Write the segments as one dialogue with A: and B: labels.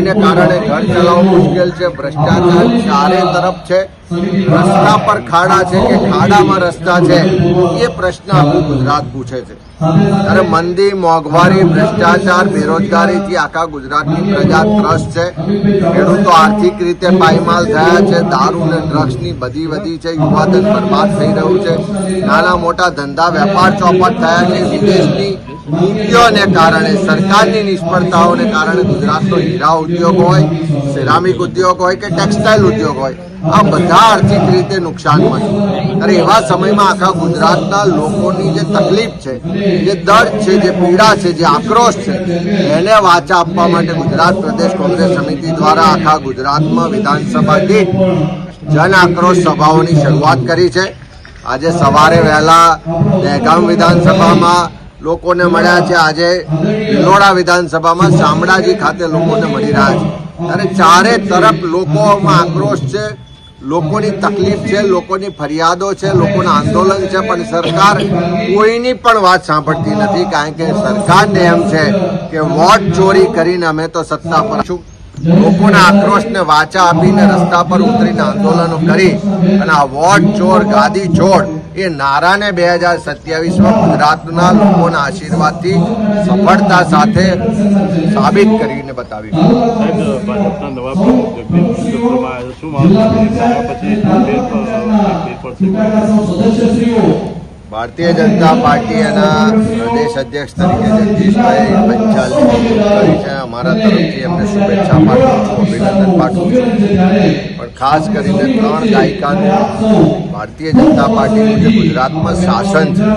A: ने कारण घर चलाव मुश्किल है, भ्रष्टाचार चारे तरफ है, रस्ता पर खाड़ा है कि खाड़ा में रस्ता है, ये प्रश्न आखू गुजरात पूछे छे। अरे मंदी, मोंघवारी, भ्रष्टाचार, बेरोजगारी थी आखा गुजरात की प्रजा त्रस्त है। खेडूतो आर्थिक रीते पायमाल थया छे, दारू ने ड्रग्स नी बधी वधी छे, युवाधन बर्बाद थई रह्युं छे, नाना मोटा धंधा वेपार चौपट थया छे। विदेशनी नीतिओने कारणे, सरकारनी निष्फळताओने कारणे गुजरातनो हीरा उद्योग होय, सिरामिक उद्योग होय के टेक्सटाइल उद्योग होय, आ बधा आर्थिक रीते नुकसाનમાં છે। अरे एवा समयमां आखा गुजरातना लोकोनी जे तकलीफ छे, जे दर्द छे, जे पीड़ा छे, जे आक्रोश छे, એને વાચા આપવા માટે ગુજરાત પ્રદેશ કોંગ્રેસ સમિતિ દ્વારા આખા ગુજરાતમાં વિધાનસભા દીઠ જન આક્રોશ સભાઓની શરૂઆત કરી છે। આજે સવારે વહેલા દહેગામ વિધાનસભામાં લોકોને મળ્યા છે, આજે ભિલોડા વિધાનસભામાં શામળાજી ખાતે લોકોને મળી રહ્યા છે। ત્યારે ચારે તરફ લોકોમાં આક્રોશ છે, લોકોની તકલીફ છે, લોકોની ફરિયાદો છે, લોકોના આંદોલન છે, પણ સરકાર કોઈની પણ વાત સાંભળતી નથી। કારણ કે સરકારને એમ છે કે વોટ ચોરી કરીને અમે તો સત્તા પર છું। લોકોના આક્રોશને વાચા આપીને રસ્તા પર ઉતરીને આંદોલનો કરી અને આ વોટ ચોર, ગાદી ચોર એ નારાને 2027માં ગુજરાતના લોકોના આશીર્વાદથી સફળતા સાથે સાબિત કરીને બતાવી। भारतीय जनता पार्टी प्रदेश अध्यक्ष तरीके जगदीशभाई पंचालनी करी है। अमरा तरफथी एमने शुभेच्छा पाठवुं छुं, अभिनंदन पाठवुं छुं। पण खास करीने 3 दायकानुं भारतीय जनता पार्टीनुं जे गुजरातमां शासन छे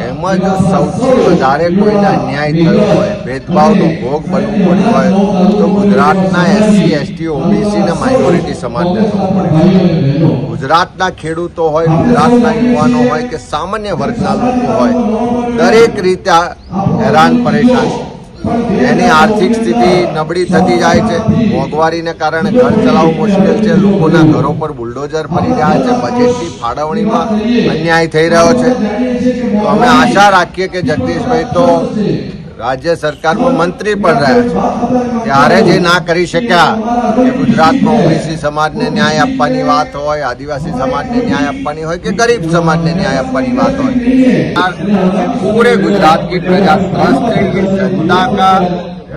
A: एमां जो सौथी वधारे कोईने अन्याय थयो होय, भेदभावनो भोग बनवुं पड्युं होय तो गुजरातना SC, ST, OBC ने माइनोरिटी समाजने थवुं पड्युं। गुजरातना खेडूतो होय, गुजरातना युवानो होय के सामान्य वर्गना लोको होय, दरेक रीते हैरान परेशान छे। एनी आर्थिक स्थिति नबળી थती जाय छे। मोंघवारीने कारणे घर चलावવું मुश्किल छे, लोकोना घरो पर बुलडोजर फरी रह्या छे, बजेटनी फाळवણીમાં अन्याय थई रह्यो छे। तो अमे आशा राखीए के जगदीशभाई तो राज्य सरकार में मंत्री पण रह्या छे, त्यारे जे ना करी शक्या के गुजरातमां OBC समाजने न्याय आपवानी वात होय, आदिवासी समाजने न्याय आपवानी होय के गरीब समाजने न्याय आपवानी वात होय, पूरे गुजरात की प्रजा त्रस्त है। कि जनता का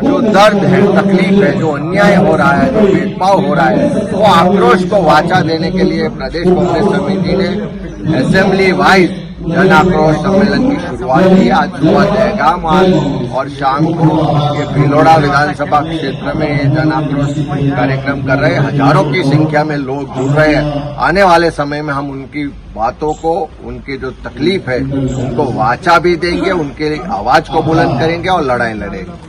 A: जो दर्द है, तकलीफ है, जो अन्याय हो रहा है, जो भेदभाव हो रहा है, वो आक्रोश को वाचा देने के लिए प्रदेश कांग्रेस समिति ने असेंबली वाइज जन आक्रोश सम्मेलन की शुरुआत की। आज सुबह दहगाम और शाम को ये भिलोड़ा विधानसभा क्षेत्र में ये जन आक्रोश कार्यक्रम कर रहे हैं। हजारों की संख्या में लोग जुड़ रहे हैं। आने वाले समय में हम उनकी बातों को, उनकी जो तकलीफ है उनको वाचा भी देंगे, उनके आवाज को बुलंद करेंगे और लड़ाई लड़ेंगे।